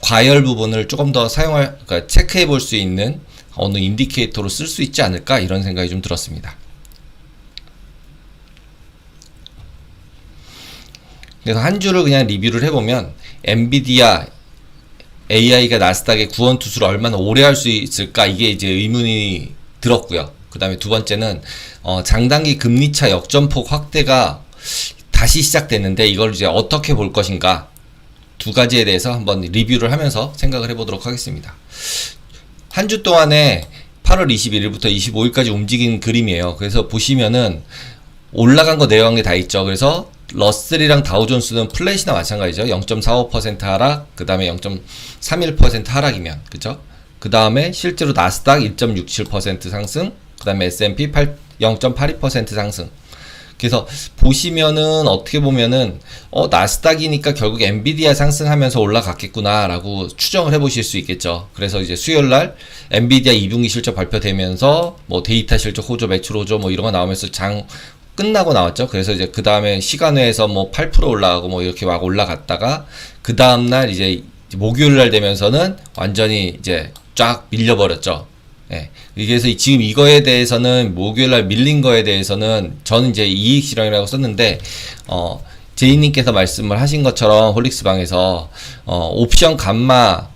과열 부분을 조금 더 그러니까 체크해 볼 수 있는 어느 인디케이터로 쓸 수 있지 않을까 이런 생각이 좀 들었습니다. 그래서 한 주를 그냥 리뷰를 해보면 엔비디아 AI가 나스닥의 구원투수를 얼마나 오래 할 수 있을까 이게 이제 의문이 들었고요. 그 다음에 두 번째는 장단기 금리차 역전폭 확대가 다시 시작됐는데 이걸 이제 어떻게 볼 것인가 두 가지에 대해서 한번 리뷰를 하면서 생각을 해보도록 하겠습니다. 한 주 동안에 8월 21일부터 25일까지 움직인 그림이에요. 그래서 보시면은 올라간 거 내려간 게 다 있죠. 그래서 러셀이랑 다우존스는 플랫이나 마찬가지죠. 0.45% 하락, 그 다음에 0.31% 하락이면, 그죠? 그 다음에 실제로 나스닥 1.67% 상승, 그 다음에 S&P 0.82% 상승. 그래서 보시면은 어떻게 보면은 나스닥이니까 결국 엔비디아 상승하면서 올라갔겠구나 라고 추정을 해보실 수 있겠죠. 그래서 이제 수요일날 엔비디아 2분기 실적 발표되면서 뭐 데이터 실적 호조, 매출 호조 뭐 이런 거 나오면서 장 끝나고 나왔죠. 그래서 이제 그 다음에 시간외에서 뭐 8% 올라가고 뭐 이렇게 막 올라갔다가 그 다음날 이제 목요일날 되면서는 완전히 이제 쫙 밀려버렸죠. 예. 그래서 지금 이거에 대해서는 목요일날 밀린 거에 대해서는 저는 이제 이익 실현이라고 썼는데 제이님께서 말씀을 하신 것처럼 홀릭스방에서 옵션 감마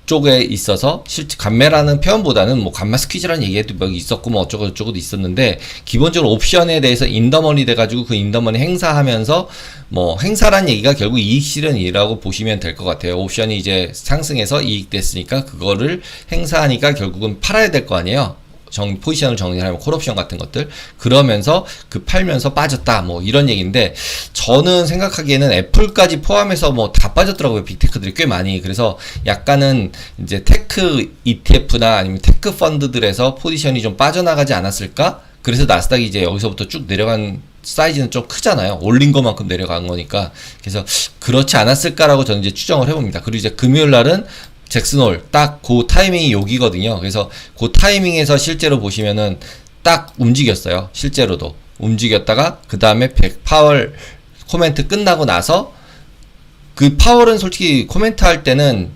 쪽에 있어서 실제 감매라는 표현보다는 뭐 감마 스퀴즈라는 얘기도 뭐 있었고 뭐 어쩌고 저쩌고도 있었는데 기본적으로 옵션에 대해서 인더머니 돼가지고 그 인더머니 행사하면서 뭐 행사란 얘기가 결국 이익 실현이라고 보시면 될 것 같아요. 옵션이 이제 상승해서 이익 됐으니까 그거를 행사하니까 결국은 팔아야 될 거 아니에요. 포지션을 정리하면 콜옵션 같은 것들 그러면서 팔면서 빠졌다 뭐 이런 얘기인데 저는 생각하기에는 애플까지 포함해서 뭐 다 빠졌더라고요. 빅테크들이 꽤 많이. 그래서 약간은 이제 테크 ETF나 아니면 테크 펀드들에서 포지션이 좀 빠져나가지 않았을까? 그래서 나스닥이 이제 여기서부터 쭉 내려간 사이즈는 좀 크잖아요. 올린 것만큼 내려간 거니까. 그래서 그렇지 않았을까라고 저는 이제 추정을 해봅니다. 그리고 이제 금요일 날은 잭슨홀 딱 그 타이밍이 여기거든요. 그래서 그 타이밍에서 실제로 보시면은 딱 움직였어요. 실제로도 움직였다가 그 다음에 파월 코멘트 끝나고 나서 그 파월은 솔직히 코멘트 할 때는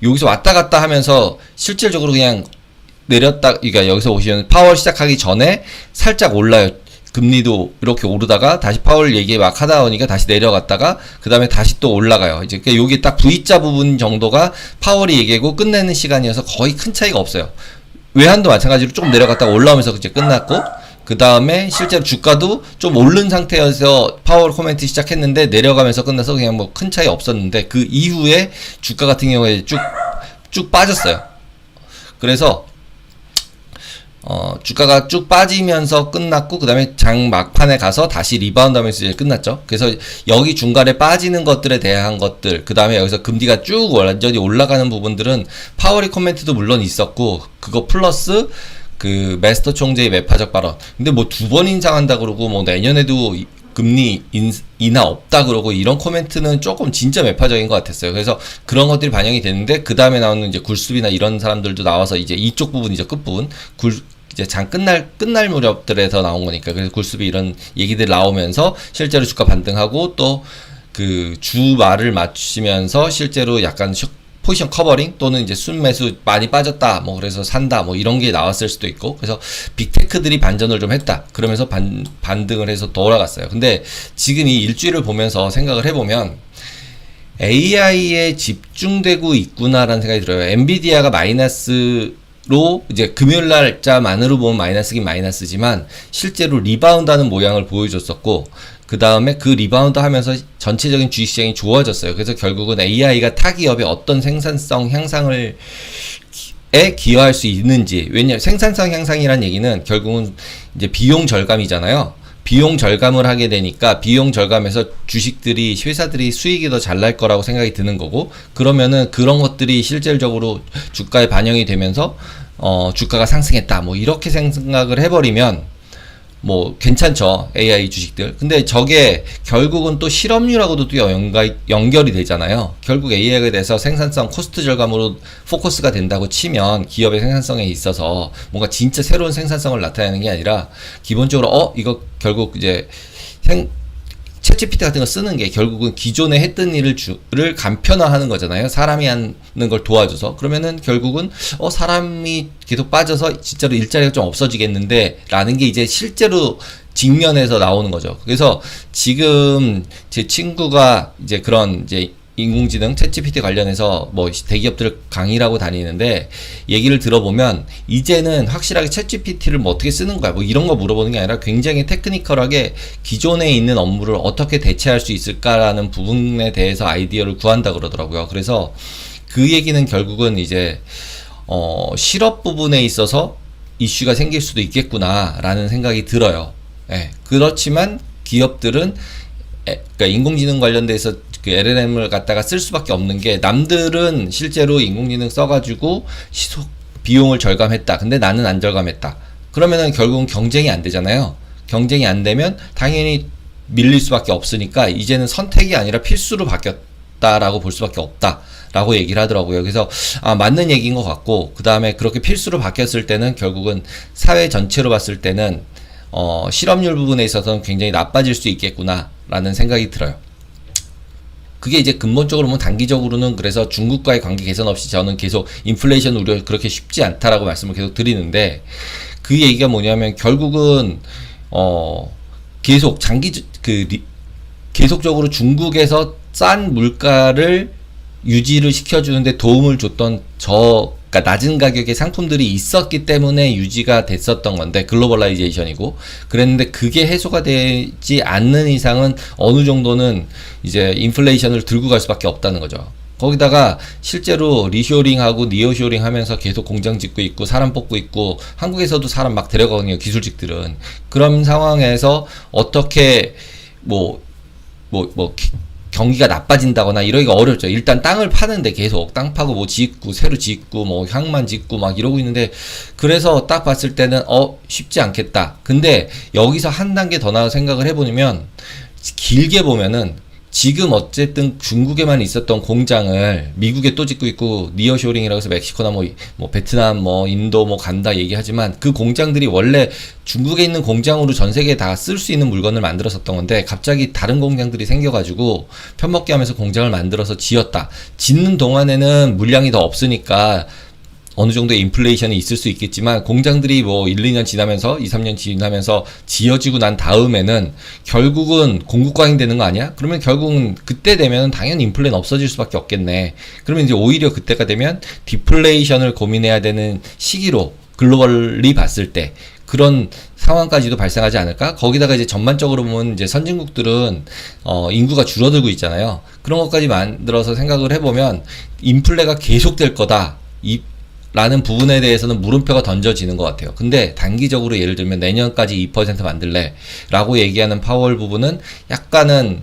여기서 왔다 갔다 하면서 실질적으로 그냥 내렸다. 그러니까 여기서 보시면 파월 시작하기 전에 살짝 올라요. 금리도 이렇게 오르다가 다시 파월 얘기 막 하다 보니까 다시 내려갔다가 그 다음에 다시 또 올라가요. 이제 여기 딱 V자 부분 정도가 파월이 얘기하고 끝내는 시간이어서 거의 큰 차이가 없어요. 외환도 마찬가지로 조금 내려갔다가 올라오면서 이제 끝났고 그 다음에 실제로 주가도 좀 오른 상태여서 파월 코멘트 시작했는데 내려가면서 끝나서 그냥 뭐 큰 차이 없었는데 그 이후에 주가 같은 경우에 쭉 빠졌어요. 그래서 주가가 쭉 빠지면서 끝났고, 그 다음에 장 막판에 가서 다시 리바운드 하면서 이제 끝났죠. 그래서 여기 중간에 빠지는 것들에 대한 것들, 그 다음에 여기서 금리가 쭉 완전히 올라가는 부분들은 파월이 코멘트도 물론 있었고, 그거 플러스 그 메스터 총재의 매파적 발언. 근데 뭐 2번 인상한다 그러고, 뭐 내년에도 금리 인하 없다 그러고 이런 코멘트는 조금 진짜 매파적인 것 같았어요. 그래서 그런 것들이 반영이 됐는데 그 다음에 나오는 이제 굴습이나 이런 사람들도 나와서 이제 이쪽 부분이죠. 끝부분. 이제 장 끝날 무렵들에서 나온 거니까. 그래서 굴습이 이런 얘기들 나오면서 실제로 주가 반등하고 또 그 주말을 맞추면서 실제로 약간 포지션 커버링 또는 이제 순매수 많이 빠졌다 뭐 그래서 산다 뭐 이런 게 나왔을 수도 있고 그래서 빅테크들이 반전을 좀 했다 그러면서 반등을 해서 돌아갔어요. 근데 지금 이 일주일을 보면서 생각을 해보면 AI에 집중되고 있구나라는 생각이 들어요. 엔비디아가 마이너스로 이제 금요일 날짜만으로 보면 마이너스긴 마이너스지만 실제로 리바운드하는 모양을 보여줬었고 그 다음에 그 리바운드 하면서 전체적인 주식시장이 좋아졌어요. 그래서 결국은 AI가 타기업의 어떤 생산성 향상을 기여할 수 있는지. 왜냐면 생산성 향상이란 얘기는 결국은 이제 비용 절감이잖아요. 비용 절감을 하게 되니까 비용 절감에서 주식들이 회사들이 수익이 더 잘 날 거라고 생각이 드는 거고 그러면은 그런 것들이 실질적으로 주가에 반영이 되면서 주가가 상승했다 뭐 이렇게 생각을 해버리면 뭐 괜찮죠. AI 주식들. 근데 저게 결국은 또 실업률하고도 또 연결이 되잖아요. 결국 AI에 대해서 생산성 코스트 절감으로 포커스가 된다고 치면 기업의 생산성에 있어서 뭔가 진짜 새로운 생산성을 나타내는 게 아니라 기본적으로 이거 결국 이제 챗GPT 같은 거 쓰는 게 결국은 기존에 했던 일을 간편화하는 거잖아요. 사람이 하는 걸 도와줘서. 그러면은 결국은 사람이 계속 빠져서 진짜로 일자리가 좀 없어지겠는데 라는 게 이제 실제로 직면에서 나오는 거죠. 그래서 지금 제 친구가 이제 그런 이제 인공지능 챗GPT 관련해서 뭐 대기업들 강의를 하고 다니는데 얘기를 들어보면 이제는 확실하게 챗GPT를 뭐 어떻게 쓰는 거야 뭐 이런 거 물어보는 게 아니라 굉장히 테크니컬하게 기존에 있는 업무를 어떻게 대체할 수 있을까라는 부분에 대해서 아이디어를 구한다 그러더라고요. 그래서 그 얘기는 결국은 이제 실업 부분에 있어서 이슈가 생길 수도 있겠구나라는 생각이 들어요. 예, 그렇지만 기업들은 그러니까 인공지능 관련돼서 그 LLM을 갖다가 쓸 수밖에 없는 게 남들은 실제로 인공지능 써가지고 비용을 절감했다. 근데 나는 안 절감했다. 그러면은 결국은 경쟁이 안 되잖아요. 경쟁이 안 되면 당연히 밀릴 수밖에 없으니까 이제는 선택이 아니라 필수로 바뀌었다라고 볼 수밖에 없다라고 얘기를 하더라고요. 그래서 맞는 얘기인 것 같고 그 다음에 그렇게 필수로 바뀌었을 때는 결국은 사회 전체로 봤을 때는 실업률 부분에 있어서는 굉장히 나빠질 수 있겠구나라는 생각이 들어요. 그게 이제 근본적으로 보면 단기적으로는 그래서 중국과의 관계 개선 없이 저는 계속 인플레이션 우려 그렇게 쉽지 않다라고 말씀을 계속 드리는데 그 얘기가 뭐냐면 결국은 계속 계속적으로 중국에서 싼 물가를 유지를 시켜주는데 도움을 줬던 그러니까 낮은 가격의 상품들이 있었기 때문에 유지가 됐었던 건데 글로벌라이제이션이고 그랬는데 그게 해소가 되지 않는 이상은 어느 정도는 이제 인플레이션을 들고 갈 수밖에 없다는 거죠. 거기다가 실제로 리쇼링하고 니어쇼링 하면서 계속 공장 짓고 있고 사람 뽑고 있고 한국에서도 사람 막 데려가거든요. 기술직들은. 그런 상황에서 어떻게 경기가 나빠진다거나 이러기가 어렵죠. 일단 땅을 파는데 계속 땅 파고 뭐 짓고 새로 짓고 뭐 향만 짓고 막 이러고 있는데 그래서 딱 봤을 때는 쉽지 않겠다. 근데 여기서 한 단계 더 나아가 생각을 해보면 길게 보면은 지금 어쨌든 중국에만 있었던 공장을 미국에 또 짓고 있고 니어쇼링이라고 해서 멕시코나 뭐 베트남 뭐 인도 뭐 간다 얘기하지만 그 공장들이 원래 중국에 있는 공장으로 전 세계에 다 쓸 수 있는 물건을 만들었었던 건데 갑자기 다른 공장들이 생겨가지고 편먹기 하면서 공장을 만들어서 지었다. 짓는 동안에는 물량이 더 없으니까 어느 정도의 인플레이션이 있을 수 있겠지만 공장들이 뭐 1, 2년 지나면서 2, 3년 지나면서 지어지고 난 다음에는 결국은 공급과잉 되는 거 아니야? 그러면 결국은 그때 되면 당연히 인플레는 없어질 수밖에 없겠네. 그러면 이제 오히려 그때가 되면 디플레이션을 고민해야 되는 시기로 글로벌리 봤을 때 그런 상황까지도 발생하지 않을까? 거기다가 이제 전반적으로 보면 이제 선진국들은 인구가 줄어들고 있잖아요. 그런 것까지 만들어서 생각을 해보면 인플레가 계속될 거다. 라는 부분에 대해서는 물음표가 던져지는 것 같아요. 근데 단기적으로 예를 들면 내년까지 2% 만들래 라고 얘기하는 파월 부분은 약간은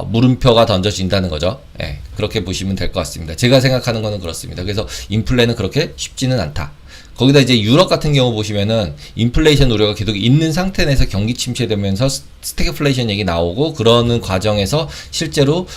물음표가 던져진다는 거죠. 예, 그렇게 보시면 될 것 같습니다. 제가 생각하는 거는 그렇습니다. 그래서 인플레는 그렇게 쉽지는 않다. 거기다 이제 유럽 같은 경우 보시면은 인플레이션 우려가 계속 있는 상태 내에서 경기 침체되면서 스태그플레이션 얘기 나오고 그러는 과정에서 실제로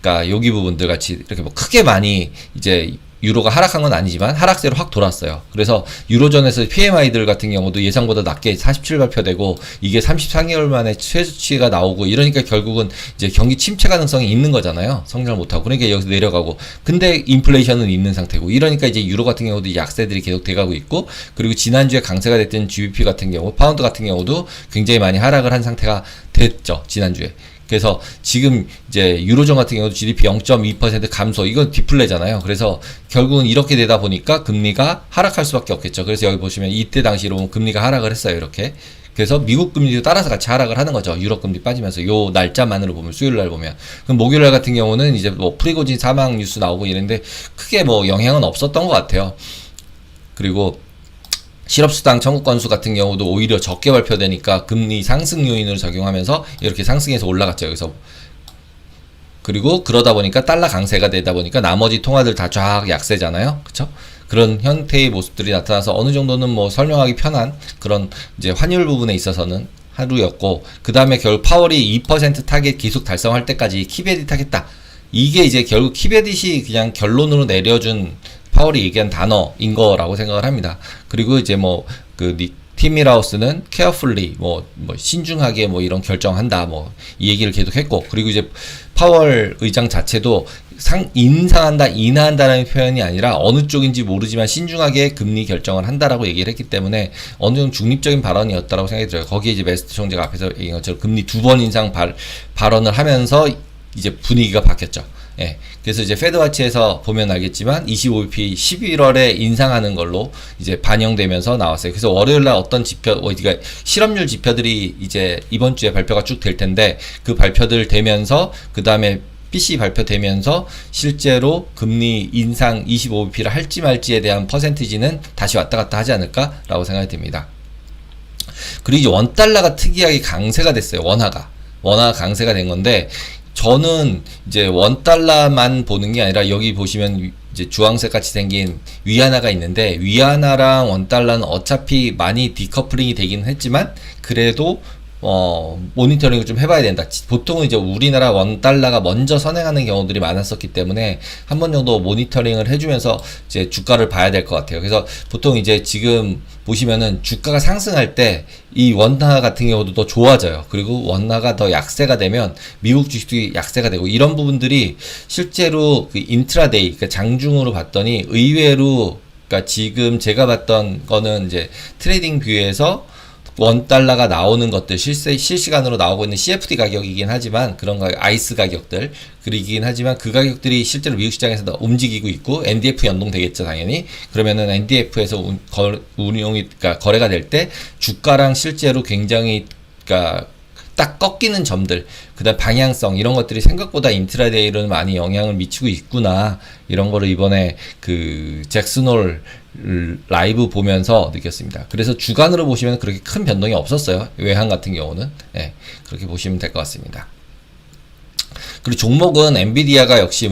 그러니까 여기 부분들 같이 이렇게 뭐 크게 많이 이제 유로가 하락한 건 아니지만 하락세로 확 돌았어요. 그래서 유로존에서 PMI들 같은 경우도 예상보다 낮게 47 발표되고 이게 34개월 만에 최저치가 나오고 이러니까 결국은 이제 경기 침체 가능성이 있는 거잖아요. 성장을 못하고. 그러니까 여기서 내려가고. 근데 인플레이션은 있는 상태고. 이러니까 이제 유로 같은 경우도 약세들이 계속 돼가고 있고 그리고 지난주에 강세가 됐던 GBP 같은 경우, 파운드 같은 경우도 굉장히 많이 하락을 한 상태가 됐죠. 지난주에. 그래서 지금 이제 유로존 같은 경우도 GDP 0.2% 감소, 이건 디플레잖아요. 그래서 결국은 이렇게 되다 보니까 금리가 하락할 수밖에 없겠죠. 그래서 여기 보시면 이때 당시로 금리가 하락을 했어요. 이렇게. 그래서 미국 금리도 따라서 같이 하락을 하는 거죠. 유럽 금리 빠지면서 요 날짜만으로 보면 수요일 날 보면. 그럼 목요일 날 같은 경우는 이제 뭐 프리고진 사망 뉴스 나오고 이랬는데 크게 뭐 영향은 없었던 것 같아요. 그리고 실업수당 청구 건수 같은 경우도 오히려 적게 발표되니까 금리 상승 요인으로 작용하면서 이렇게 상승해서 올라갔죠. 여기서. 그리고 그러다 보니까 달러 강세가 되다 보니까 나머지 통화들 다 쫙 약세잖아요. 그쵸? 그런 형태의 모습들이 나타나서 어느 정도는 뭐 설명하기 편한 그런 이제 환율 부분에 있어서는 하루였고, 그 다음에 결국 파월이 2% 타겟 계속 달성할 때까지 키베딧 하겠다. 이게 이제 결국 키베딧이 그냥 결론으로 내려준 파월이 얘기한 단어인 거라고 생각을 합니다. 그리고 이제 뭐 팀 밀하우스는 carefully 뭐 신중하게 뭐 이런 결정한다 뭐 이 얘기를 계속 했고, 그리고 이제 파월 의장 자체도 인상한다, 인하한다라는 표현이 아니라 어느 쪽인지 모르지만 신중하게 금리 결정을 한다라고 얘기를 했기 때문에 어느 정도 중립적인 발언이었다라고 생각이 들어요. 거기에 이제 메스트 총재가 앞에서 얘기한 것처럼 금리 2번 인상 발언을 하면서 이제 분위기가 바뀌었죠. 예. 그래서 이제 페드와치에서 보면 알겠지만 25bp 11월에 인상하는 걸로 이제 반영되면서 나왔어요. 그래서 월요일날 어떤 지표, 그러니까 실업률 지표들이 이제 이번 주에 발표가 쭉 될 텐데 그 발표들 되면서 그 다음에 PC 발표되면서 실제로 금리 인상 25bp를 할지 말지에 대한 퍼센티지는 다시 왔다 갔다 하지 않을까라고 생각이 듭니다. 그리고 이제 원달러가 특이하게 강세가 됐어요. 원화가 강세가 된 건데, 저는 이제 원달러만 보는 게 아니라 여기 보시면 이제 주황색 같이 생긴 위안화가 있는데, 위안화랑 원달러는 어차피 많이 디커플링이 되긴 했지만 그래도 모니터링을 좀 해봐야 된다. 보통은 이제 우리나라 원달러가 먼저 선행하는 경우들이 많았었기 때문에 한 번 정도 모니터링을 해주면서 이제 주가를 봐야 될 것 같아요. 그래서 보통 이제 지금 보시면은 주가가 상승할 때 이 원화 같은 경우도 더 좋아져요. 그리고 원화가 더 약세가 되면 미국 주식도 약세가 되고, 이런 부분들이 실제로 그 인트라데이, 그러니까 장중으로 봤더니 의외로, 그러니까 지금 제가 봤던 거는 이제 트레이딩 뷰에서 원달러가 나오는 것들, 실시간으로 나오고 있는 CFD 가격이긴 하지만, 그런 아이스 가격들, 그리긴 하지만 그 가격들이 실제로 미국 시장에서 움직이고 있고, NDF 연동되겠죠, 당연히. 그러면은 NDF에서 그러니까 거래가 될 때 주가랑 실제로 굉장히, 그러니까 딱 꺾이는 점들, 그다음 방향성, 이런 것들이 생각보다 인트라데이로는 많이 영향을 미치고 있구나, 이런 거를 이번에 그 잭슨홀 라이브 보면서 느꼈습니다. 그래서 주간으로 보시면 그렇게 큰 변동이 없었어요. 외환 같은 경우는. 예, 그렇게 보시면 될 것 같습니다. 그리고 종목은 엔비디아가 역시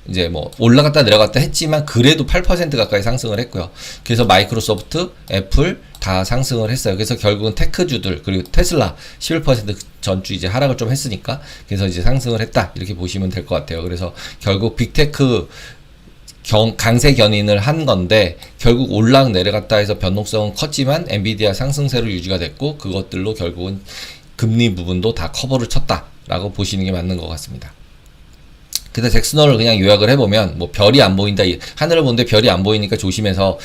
이제 올라갔다 내려갔다 했지만 그래도 8% 가까이 상승을 했고요. 그래서 마이크로소프트, 애플 다 상승을 했어요. 그래서 결국은 테크주들, 그리고 테슬라 11% 전주 이제 하락을 좀 했으니까, 그래서 이제 상승을 했다, 이렇게 보시면 될 것 같아요. 그래서 결국 빅테크 강세 견인을 한 건데, 결국 올락 내려갔다 해서 변동성은 컸지만 엔비디아 상승세로 유지가 됐고, 그것들로 결국은 금리 부분도 다 커버를 쳤다라고 보시는 게 맞는 것 같습니다. 그래서 잭슨홀을 그냥 요약을 해보면, 별이 안 보인다, 하늘을 보는데 별이 안 보이니까 조심해서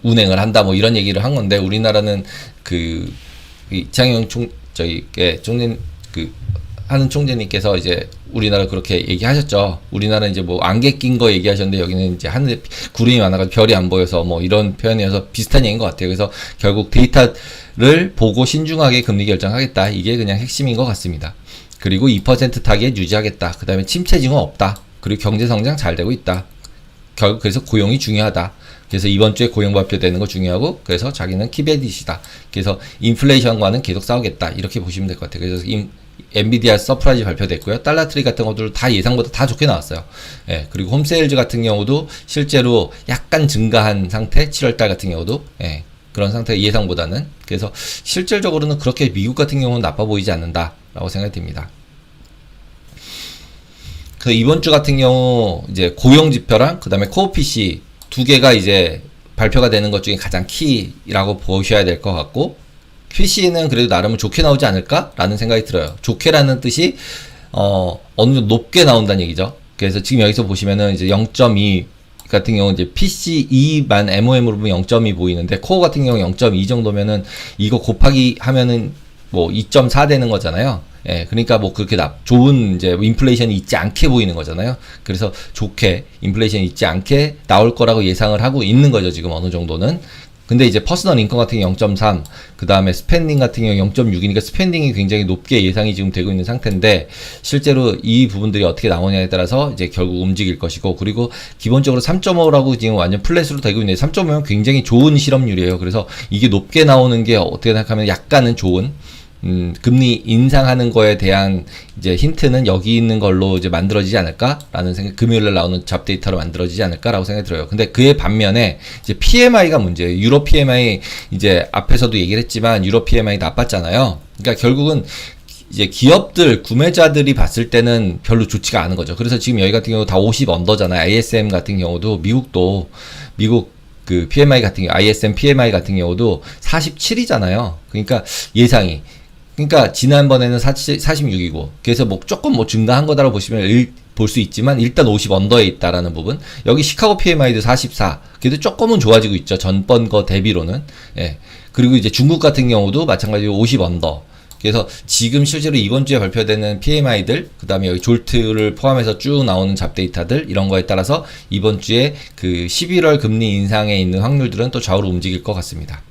운행을 한다, 이런 얘기를 한 건데, 우리나라는 이창용 하는 총재님께서 이제 우리나라 그렇게 얘기하셨죠. 우리나라 이제 안개 낀 거 얘기하셨는데, 여기는 이제 하늘에 구름이 많아가지고 별이 안 보여서 이런 표현이어서 비슷한 얘기인 것 같아요. 그래서 결국 데이터를 보고 신중하게 금리 결정하겠다, 이게 그냥 핵심인 것 같습니다. 그리고 2% 타겟 유지하겠다. 그 다음에 침체 징후 없다. 그리고 경제 성장 잘 되고 있다. 결국 그래서 고용이 중요하다. 그래서 이번 주에 고용 발표되는 거 중요하고, 그래서 자기는 키베딧이다. 그래서 인플레이션과는 계속 싸우겠다, 이렇게 보시면 될 것 같아요. 그래서 엔비디아 서프라이즈 발표됐고요. 달러트리 같은 것들 다 예상보다 다 좋게 나왔어요. 예, 그리고 홈세일즈 같은 경우도 실제로 약간 증가한 상태, 7월달 같은 경우도, 예, 그런 상태, 예상보다는. 그래서 실질적으로는 그렇게 미국 같은 경우는 나빠 보이지 않는다라고 생각이 듭니다. 그 이번 주 같은 경우 이제 고용 지표랑 그 다음에 코어 PC 두 개가 이제 발표가 되는 것 중에 가장 키라고 보셔야 될 것 같고, PC는 그래도 나름 좋게 나오지 않을까라는 생각이 들어요. 좋게라는 뜻이 어느 정도 높게 나온다는 얘기죠. 그래서 지금 여기서 보시면은 이제 0.2 같은 경우 이제 PCE만 MOM으로 보면 0.2 보이는데, 코어 같은 경우 0.2 정도면은 이거 곱하기 하면은 2.4 되는 거잖아요. 예, 그러니까 그렇게 좋은 이제 인플레이션이 있지 않게 보이는 거잖아요. 그래서 좋게 인플레이션이 있지 않게 나올 거라고 예상을 하고 있는 거죠, 지금 어느 정도는. 근데 이제 퍼스널 인컴 같은 경우 0.3, 그 다음에 스펜딩 같은 경우 0.6이니까 스펜딩이 굉장히 높게 예상이 지금 되고 있는 상태인데, 실제로 이 부분들이 어떻게 나오냐에 따라서 이제 결국 움직일 것이고, 그리고 기본적으로 3.5라고 지금 완전 플랫으로 되고 있는데, 3.5면 굉장히 좋은 실업률이에요. 그래서 이게 높게 나오는 게 어떻게 생각하면 약간은 좋은, 금리 인상하는 거에 대한 이제 힌트는 여기 있는 걸로 이제 만들어지지 않을까라는 생각, 금요일날 나오는 잡 데이터로 만들어지지 않을까라고 생각이 들어요. 근데 그의 반면에 이제 PMI가 문제예요. 유로 PMI 이제 앞에서도 얘기를 했지만 유로 PMI 나빴잖아요. 그러니까 결국은 이제 기업들, 구매자들이 봤을 때는 별로 좋지가 않은 거죠. 그래서 지금 여기 같은 경우 다 50 언더잖아요. ASM 같은 경우도 미국 그 PMI 같은 경우, ISM PMI 같은 경우도 47이잖아요. 그러니까 예상이. 그러니까 지난번에는 46이고, 그래서 뭐 조금 뭐 증가한 거다라고 보시면 볼 수 있지만 일단 50 언더에 있다라는 부분. 여기 시카고 PMI도 44. 그래도 조금은 좋아지고 있죠. 전번 거 대비로는. 예. 그리고 이제 중국 같은 경우도 마찬가지로 50 언더. 그래서 지금 실제로 이번 주에 발표되는 PMI들, 그 다음에 여기 졸트를 포함해서 쭉 나오는 잡데이터들, 이런 거에 따라서 이번 주에 그 11월 금리 인상에 있는 확률들은 또 좌우로 움직일 것 같습니다.